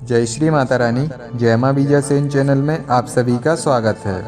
जय श्री माता रानी। जय माँ बीजा सेन चैनल में आप सभी का स्वागत है।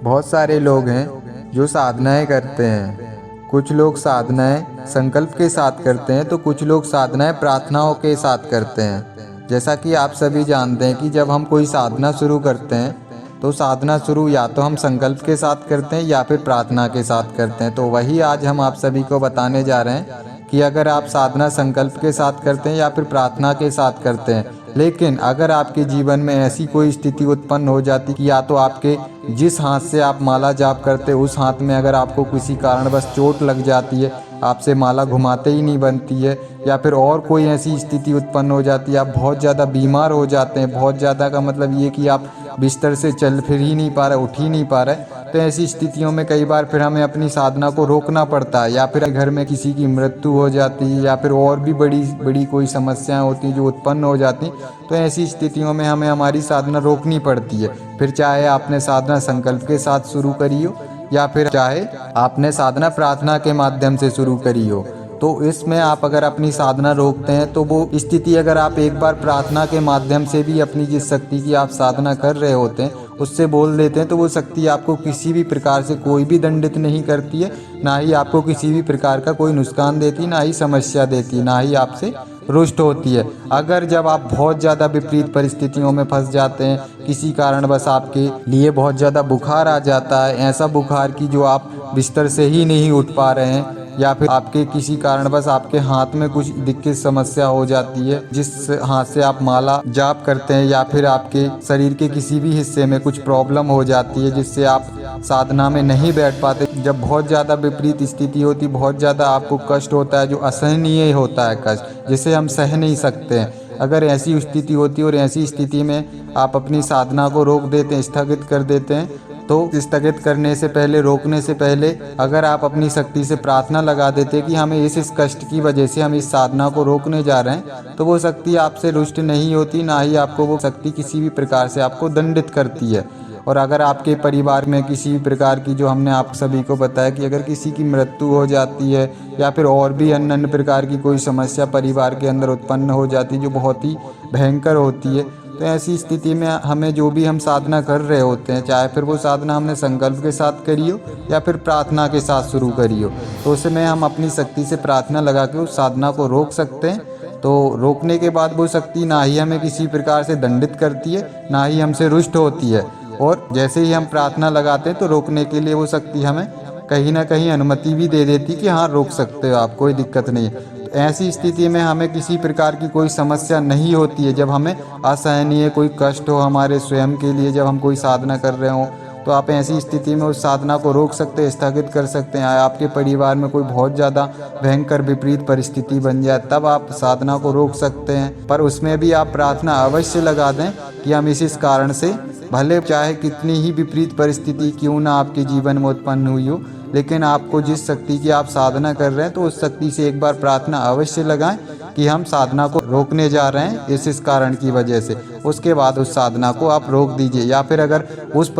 बहुत सारे लोग हैं जो साधनाएं करते हैं। कुछ लोग साधनाएं संकल्प के साथ करते हैं तो कुछ लोग साधनाएं प्रार्थनाओं के साथ करते हैं। जैसा कि आप सभी जानते हैं कि जब हम कोई साधना शुरू करते हैं तो साधना शुरू या तो हम संकल्प के साथ करते हैं या फिर प्रार्थना के साथ करते हैं। तो वही आज हम आप सभी को बताने जा रहे हैं कि अगर आप साधना संकल्प के साथ करते हैं या फिर प्रार्थना के साथ करते हैं, लेकिन अगर आपके जीवन में ऐसी कोई स्थिति उत्पन्न हो जाती कि या तो आपके जिस हाथ से आप माला जाप करते उस हाथ में अगर आपको किसी कारणवश चोट लग जाती है, आपसे माला घुमाते ही नहीं बनती है, या फिर और कोई ऐसी स्थिति उत्पन्न हो जाती है, आप बहुत ज़्यादा बीमार हो जाते हैं। बहुत ज़्यादा का मतलब ये कि आप बिस्तर से चल फिर ही नहीं पा रहे, उठ ही नहीं पा रहे। तो ऐसी स्थितियों में कई बार फिर हमें अपनी साधना को रोकना पड़ता है, या फिर घर में किसी की मृत्यु हो जाती है या फिर और भी बड़ी बड़ी कोई समस्याएं होती हैं जो उत्पन्न हो जाती। तो ऐसी स्थितियों में हमें हमारी साधना रोकनी पड़ती है। फिर चाहे आपने साधना संकल्प के साथ शुरू करी हो या फिर चाहे आपने साधना प्रार्थना के माध्यम से शुरू करी हो। तो इसमें आप अगर अपनी साधना रोकते हैं तो वो स्थिति अगर आप एक बार प्रार्थना के माध्यम से भी अपनी जिस शक्ति की आप साधना कर रहे होते हैं उससे बोल देते हैं तो वो शक्ति आपको किसी भी प्रकार से कोई भी दंडित नहीं करती है, ना ही आपको किसी भी प्रकार का कोई नुकसान देती, ना ही समस्या देती, ना ही आपसे रुष्ट होती है। अगर जब आप बहुत ज़्यादा विपरीत परिस्थितियों में फंस जाते हैं, किसी कारणवश आपके लिए बहुत ज़्यादा बुखार आ जाता है, ऐसा बुखार कि जो आप बिस्तर से ही नहीं उठ पा रहे हैं, या फिर आपके किसी कारणवश आपके हाथ में कुछ दिक्कत समस्या हो जाती है जिस हाथ से आप माला जाप करते हैं, या फिर आपके शरीर के किसी भी हिस्से में कुछ प्रॉब्लम हो जाती है जिससे आप साधना में नहीं बैठ पाते। जब बहुत ज़्यादा विपरीत स्थिति होती, बहुत ज़्यादा आपको कष्ट होता है जो असहनीय होता है, कष्ट जिसे हम सह नहीं सकते हैं। अगर ऐसी स्थिति होती है और ऐसी स्थिति में आप अपनी साधना को रोक देते हैं, स्थगित कर देते हैं, तो स्थगित करने से पहले, रोकने से पहले अगर आप अपनी शक्ति से प्रार्थना लगा देते कि हमें इस कष्ट की वजह से हम इस साधना को रोकने जा रहे हैं, तो वो शक्ति आपसे रुष्ट नहीं होती, ना ही आपको वो शक्ति किसी भी प्रकार से आपको दंडित करती है। और अगर आपके परिवार में किसी भी प्रकार की, जो हमने आप सभी को बताया कि अगर किसी की मृत्यु हो जाती है या फिर और भी अन्य अन्य प्रकार की कोई समस्या परिवार के अंदर उत्पन्न हो जाती है जो बहुत ही भयंकर होती है, तो ऐसी स्थिति में हमें जो भी हम साधना कर रहे होते हैं, चाहे फिर वो साधना हमने संकल्प के साथ करी हो या फिर प्रार्थना के साथ शुरू करी हो, तो उसमें हम अपनी शक्ति से प्रार्थना लगा के उस साधना को रोक सकते हैं। तो रोकने के बाद वो शक्ति ना ही हमें किसी प्रकार से दंडित करती है, ना ही हमसे रुष्ट होती है। और जैसे ही हम प्रार्थना लगाते हैं तो रोकने के लिए वो शक्ति हमें कहीं ना कहीं अनुमति भी दे देती कि हाँ रोक सकते हो आप, कोई दिक्कत नहीं है। ऐसी स्थिति में हमें किसी प्रकार की कोई समस्या नहीं होती है। जब हमें असहनीय कोई कष्ट हो हमारे स्वयं के लिए, जब हम कोई साधना कर रहे हों, तो आप ऐसी स्थिति में उस साधना को रोक सकते हैं, स्थगित कर सकते हैं। आपके परिवार में कोई बहुत ज़्यादा भयंकर विपरीत परिस्थिति बन जाए तब आप साधना को रोक सकते हैं, पर उसमें भी आप प्रार्थना अवश्य लगा दें कि हम इस कारण से, भले चाहे कितनी ही विपरीत परिस्थिति क्यों ना आपके जीवन में उत्पन्न हुई हो, लेकिन आपको जिस शक्ति की आप साधना कर रहे हैं तो उस शक्ति से एक बार प्रार्थना अवश्य लगाएं कि हम साधना को रोकने जा रहे हैं इस कारण की वजह से। उसके बाद उस साधना को आप रोक दीजिए। या फिर अगर उस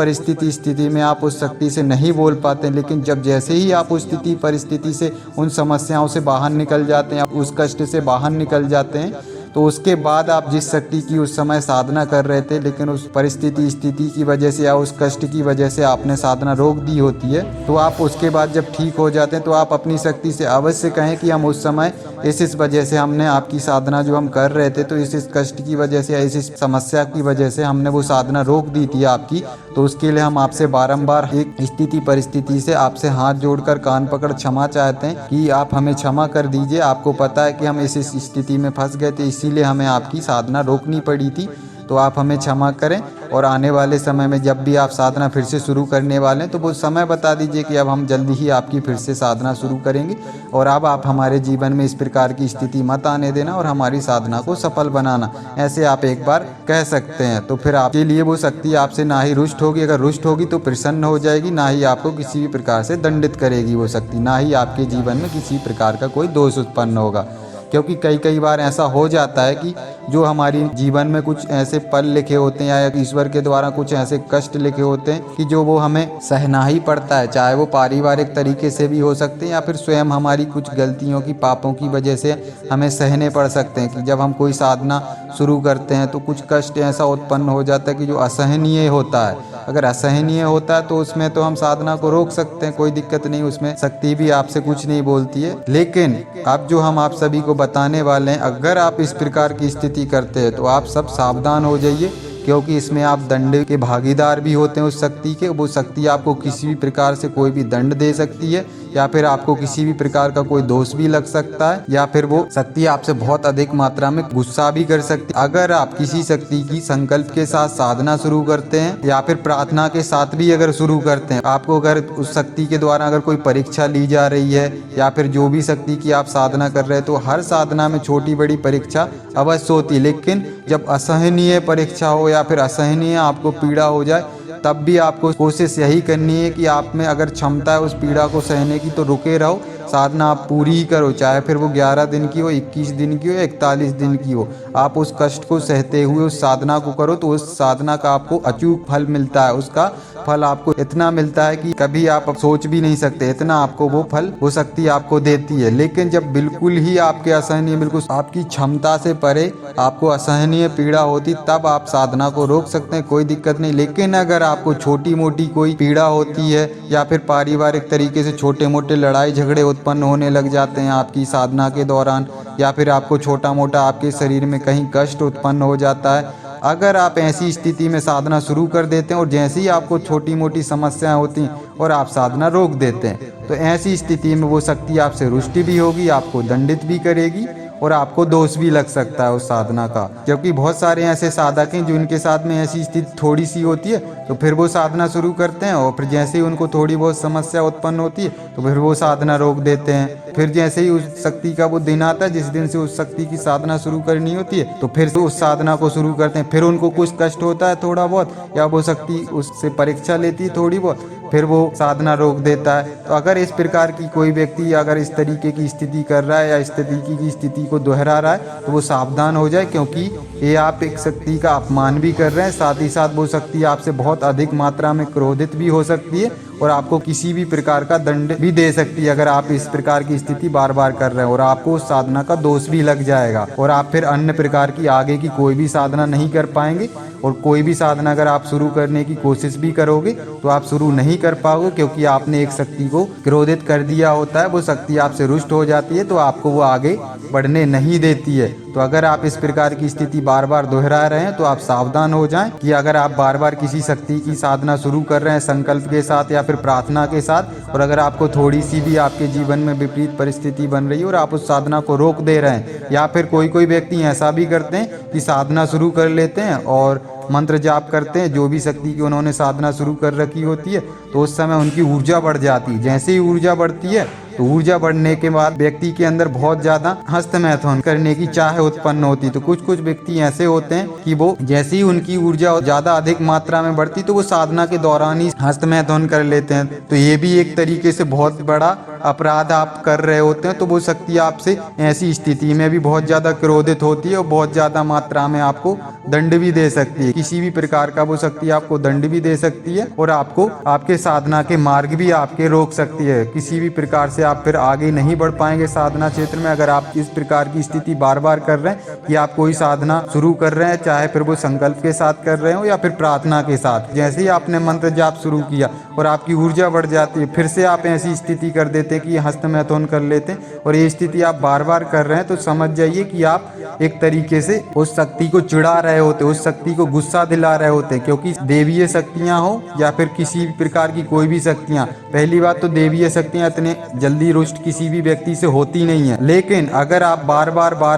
स्थिति में आप उस शक्ति से नहीं बोल पाते, लेकिन जब जैसे ही आप उस परिस्थिति से, उन समस्याओं से बाहर निकल जाते हैं, उस कष्ट से बाहर निकल जाते हैं, तो उसके बाद आप जिस शक्ति की उस समय साधना कर रहे थे, लेकिन उस स्थिति की वजह से या उस कष्ट की वजह से आपने साधना रोक दी होती है, तो आप उसके बाद जब ठीक हो जाते हैं तो आप अपनी शक्ति से अवश्य कहें कि हम उस समय इस वजह से हमने आपकी साधना जो हम कर रहे थे, तो इस कष्ट की वजह से या इस समस्या की वजह से हमने वो साधना रोक दी थी आपकी। तो उसके लिए हम आपसे बारंबार एक परिस्थिति से आपसे हाथ जोड़कर कान पकड़ क्षमा चाहते हैं कि आप हमें क्षमा कर दीजिए। आपको पता है कि हम इस स्थिति में फंस गए थे, इसीलिए हमें आपकी साधना रोकनी पड़ी थी, तो आप हमें क्षमा करें। और आने वाले समय में जब भी आप साधना फिर से शुरू करने वाले हैं तो वो समय बता दीजिए कि अब हम जल्दी ही आपकी फिर से साधना शुरू करेंगे, और अब आप हमारे जीवन में इस प्रकार की स्थिति मत आने देना और हमारी साधना को सफल बनाना, ऐसे आप एक बार कह सकते हैं। तो फिर आपके लिए वो शक्ति आपसे ना ही रुष्ट होगी, अगर रुष्ट होगी तो प्रसन्न हो जाएगी, ना ही आपको किसी भी प्रकार से दंडित करेगी वो शक्ति, ना ही आपके जीवन में किसी प्रकार का कोई दोष उत्पन्न होगा। क्योंकि कई कई बार ऐसा हो जाता है कि जो हमारी जीवन में कुछ ऐसे पल लिखे होते हैं या ईश्वर के द्वारा कुछ ऐसे कष्ट लिखे होते हैं कि जो वो हमें सहना ही पड़ता है, चाहे वो पारिवारिक तरीके से भी हो सकते हैं या फिर स्वयं हमारी कुछ गलतियों की, पापों की वजह से हमें सहने पड़ सकते हैं। कि जब हम कोई साधना शुरू करते हैं तो कुछ कष्ट ऐसा उत्पन्न हो जाता है कि जो असहनीय होता है। अगर असहनीय होता है तो उसमें तो हम साधना को रोक सकते हैं, कोई दिक्कत नहीं, उसमें शक्ति भी आपसे कुछ नहीं बोलती है। लेकिन अब जो हम आप सभी को बताने वाले हैं, अगर आप इस प्रकार की स्थिति करते हैं तो आप सब सावधान हो जाइए, क्योंकि इसमें आप दंड के भागीदार भी होते हैं उस शक्ति के। वो शक्ति आपको किसी भी प्रकार से कोई भी दंड दे सकती है या फिर आपको किसी भी प्रकार का कोई दोष भी लग सकता है, या फिर वो शक्ति आपसे बहुत अधिक मात्रा में गुस्सा भी कर सकती है। अगर आप किसी शक्ति की संकल्प के साथ साधना शुरू करते हैं या फिर प्रार्थना के साथ भी अगर शुरू करते हैं, आपको अगर उस शक्ति के द्वारा अगर कोई परीक्षा ली जा रही है या फिर जो भी शक्ति की आप साधना कर रहे हैं, तो हर साधना में छोटी बड़ी परीक्षा अवश्य होती है। लेकिन जब असहनीय परीक्षा हो या फिर असहनीय आपको पीड़ा हो जाए, तब भी आपको कोशिश यही करनी है कि आप में अगर क्षमता है उस पीड़ा को सहने की, तो रुके रहो, साधना आप पूरी ही करो, चाहे फिर वो 11 दिन की हो, 21 दिन की हो, 41 दिन की हो। आप उस कष्ट को सहते हुए उस साधना को करो, तो उस साधना का आपको अचूक फल मिलता है। उसका फल आपको इतना मिलता है कि कभी आप सोच भी नहीं सकते, इतना आपको वो फल, वो शक्ति आपको देती है। लेकिन जब बिल्कुल ही आपके असहनीय, बिल्कुल आपकी क्षमता से परे आपको असहनीय पीड़ा होती, तब आप साधना को रोक सकते हैं, कोई दिक्कत नहीं। लेकिन अगर आपको छोटी मोटी कोई पीड़ा होती है या फिर पारिवारिक तरीके से छोटे मोटे लड़ाई झगड़े उत्पन्न होने लग जाते हैं आपकी साधना के दौरान, या फिर आपको छोटा मोटा आपके शरीर में कहीं कष्ट उत्पन्न हो जाता है, अगर आप ऐसी स्थिति में साधना शुरू कर देते हैं और जैसे ही आपको छोटी मोटी समस्याएं होती हैं और आप साधना रोक देते हैं, तो ऐसी स्थिति में वो शक्ति आपसे रुष्ट भी होगी, आपको दंडित भी करेगी और आपको दोष भी लग सकता है उस साधना का। क्योंकि बहुत सारे ऐसे साधक हैं जो इनके साथ में ऐसी स्थिति थोड़ी सी होती है, तो फिर वो साधना शुरू करते हैं और फिर जैसे ही उनको थोड़ी बहुत समस्या उत्पन्न होती है तो फिर वो साधना रोक देते हैं। फिर जैसे ही उस शक्ति का वो दिन आता है जिस दिन से उस शक्ति की साधना शुरू करनी होती है, तो फिर से उस साधना को शुरू करते हैं। फिर उनको कुछ कष्ट होता है थोड़ा बहुत, या वो शक्ति उससे परीक्षा लेती है थोड़ी बहुत, फिर वो साधना रोक देता है। तो अगर इस प्रकार की कोई व्यक्ति अगर इस तरीके की स्थिति कर रहा है या इस तरीके की स्थिति को दोहरा रहा है, तो वो सावधान हो जाए, क्योंकि ये आप एक शक्ति का अपमान भी कर रहे हैं। साथ ही साथ वो शक्ति आपसे बहुत अधिक मात्रा में क्रोधित भी हो सकती है और आपको किसी भी प्रकार का दंड भी दे सकती है अगर आप इस प्रकार की स्थिति बार बार कर रहे हैं, और आपको उस साधना का दोष भी लग जाएगा और आप फिर अन्य प्रकार की आगे की कोई भी साधना नहीं कर पाएंगे। और कोई भी साधना अगर आप शुरू करने की कोशिश भी करोगे तो आप शुरू नहीं कर पाओगे, क्योंकि आपने एक शक्ति को क्रोधित कर दिया होता है, वो शक्ति आपसे रुष्ट हो जाती है, तो आपको वो आगे बढ़ने नहीं देती है। तो अगर आप इस प्रकार की स्थिति बार बार दोहरा रहे हैं तो आप सावधान हो जाएं कि अगर आप बार बार किसी शक्ति की साधना शुरू कर रहे हैं संकल्प के साथ या फिर प्रार्थना के साथ, और अगर आपको थोड़ी सी भी आपके जीवन में विपरीत परिस्थिति बन रही है और आप उस साधना को रोक दे रहे हैं, या फिर कोई कोई व्यक्ति ऐसा भी करते हैं कि साधना शुरू कर लेते हैं और मंत्र जाप करते हैं जो भी शक्ति की उन्होंने साधना शुरू कर रखी होती है, तो उस समय उनकी ऊर्जा बढ़ जाती है। जैसे ही ऊर्जा बढ़ती है तो ऊर्जा बढ़ने के बाद व्यक्ति के अंदर बहुत ज़्यादा हस्तमैथुन करने की चाह उत्पन्न होती है। तो कुछ कुछ व्यक्ति ऐसे होते हैं कि वो जैसे ही उनकी ऊर्जा ज़्यादा अधिक मात्रा में बढ़ती तो वो साधना के दौरान ही हस्तमैथुन कर लेते हैं। तो ये भी एक तरीके से बहुत बड़ा अपराध आप कर रहे होते हैं। तो वो शक्ति आपसे ऐसी स्थिति में भी बहुत ज़्यादा क्रोधित होती है और बहुत ज़्यादा मात्रा में आपको दंड भी दे सकती है। किसी भी प्रकार का वो शक्ति आपको दंड भी दे सकती है और आपको आपके साधना के मार्ग भी आपके रोक सकती है। किसी भी प्रकार से आप फिर आगे नहीं बढ़ पाएंगे साधना क्षेत्र में, अगर आप इस प्रकार की स्थिति बार बार कर रहे हैं कि आप कोई साधना शुरू कर रहे हैं, चाहे फिर वो संकल्प के साथ कर रहे हो या फिर प्रार्थना के साथ। जैसे ही आपने मंत्र जाप शुरू किया और आपकी ऊर्जा बढ़ जाती है, फिर से आप ऐसी स्थिति कर देते हैं कि हस्तमैथुन कर लेते हैं, और ये स्थिति आप बार बार कर रहे हैं, तो समझ जाइए कि आप एक तरीके से उस शक्ति को चिढ़ा रहे होते, उस शक्ति को गुस्सा दिला रहे होते हैं। क्योंकि देवीय शक्तियां हो या फिर किसी प्रकार की कोई भी शक्तियां, पहली बात तो देवीय शक्तियां इतने जल्दी रुष्ट किसी भी व्यक्ति से होती नहीं है। लेकिन अगर आप बार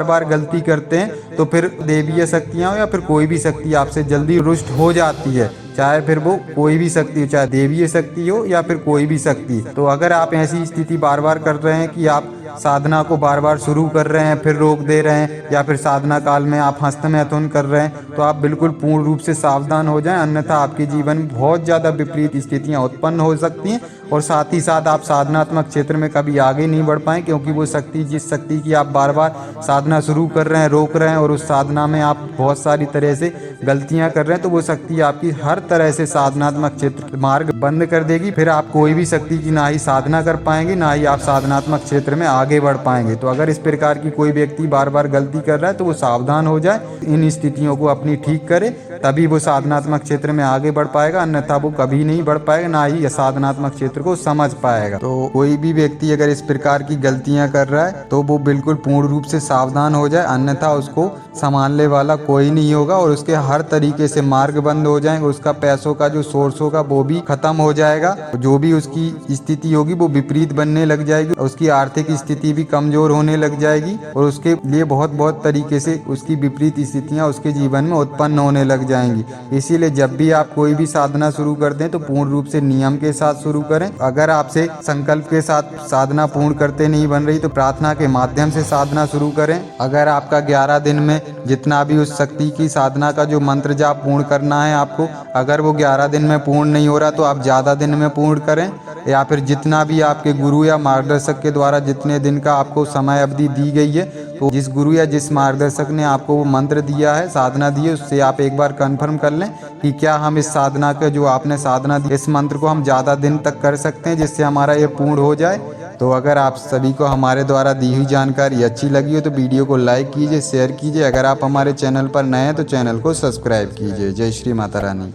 बार गलती करते हैं तो फिर देवीय शक्तियां हो या फिर कोई भी शक्ति आपसे जल्दी रुष्ट हो जाती है, चाहे फिर वो कोई भी शक्ति हो, चाहे देवीय शक्ति हो या फिर कोई भी शक्ति। तो अगर आप ऐसी स्थिति बार बार कर रहे हैं कि आप साधना को बार बार शुरू कर रहे हैं फिर रोक दे रहे हैं, या फिर साधना काल में आप हस्तमैथुन कर रहे हैं, तो आप बिल्कुल पूर्ण रूप से सावधान हो जाएं, अन्यथा आपके जीवन में बहुत ज़्यादा विपरीत स्थितियां उत्पन्न हो सकती हैं और साथ ही साथ आप साधनात्मक क्षेत्र में कभी आगे नहीं बढ़ पाएं, क्योंकि वो शक्ति, जिस शक्ति की आप बार बार साधना शुरू कर रहे हैं, रोक रहे हैं और उस साधना में आप बहुत सारी तरह से गलतियां कर रहे हैं, तो वो शक्ति आपकी हर तरह से साधनात्मक क्षेत्र मार्ग बंद कर देगी। फिर आप कोई भी शक्ति की ना ही साधना कर पाएंगे, ना ही आप साधनात्मक क्षेत्र में आगे बढ़ पाएंगे। तो अगर इस प्रकार की कोई व्यक्ति बार बार गलती कर रहा है तो वो सावधान हो जाए, इन स्थितियों को अपनी ठीक करे, तभी वो साधनात्मक क्षेत्र में आगे बढ़ पाएगा, अन्यथा वो कभी नहीं बढ़ पाएगा, ना ही साधनात्मक क्षेत्र को समझ पाएगा। तो कोई भी व्यक्ति अगर इस प्रकार की गलतियां कर रहा है तो वो बिल्कुल पूर्ण रूप से सावधान हो जाए, अन्यथा उसको संभालने वाला कोई नहीं होगा और उसके हर तरीके से मार्ग बंद हो जाएंगे। उसका पैसों का जो सोर्स होगा वो भी खत्म हो जाएगा, जो भी उसकी स्थिति होगी वो विपरीत बनने लग जाएगी, उसकी आर्थिक स्थिति भी कमजोर होने लग जाएगी और उसके लिए बहुत तरीके से उसकी विपरीत स्थितियां उसके जीवन में उत्पन्न होने लग जाएंगी। इसीलिए जब भी आप कोई भी साधना शुरू करते हैं तो पूर्ण रूप से नियम के साथ शुरू करें। अगर आपसे संकल्प के साथ साधना पूर्ण करते नहीं बन रही तो प्रार्थना के माध्यम से साधना शुरू करें। अगर आपका 11 दिन में जितना भी उस शक्ति की साधना का जो मंत्र जाप पूर्ण करना है आपको, अगर वो 11 दिन में पूर्ण नहीं हो रहा तो आप ज़्यादा दिन में पूर्ण करें, या फिर जितना भी आपके गुरु या मार्गदर्शक के द्वारा जितने दिन का आपको समय अवधि दी गई है, तो जिस गुरु या जिस मार्गदर्शक ने आपको वो मंत्र दिया है, साधना दी है, उससे आप एक बार कंफर्म कर लें कि क्या हम इस साधना के जो आपने साधना दी, इस मंत्र को हम ज़्यादा दिन तक कर सकते हैं जिससे हमारा ये पूर्ण हो जाए। तो अगर आप सभी को हमारे द्वारा दी हुई जानकारी अच्छी लगी हो तो वीडियो को लाइक कीजिए, शेयर कीजिए। अगर आप हमारे चैनल पर नए हैं तो चैनल को सब्सक्राइब कीजिए। जय श्री माता रानी।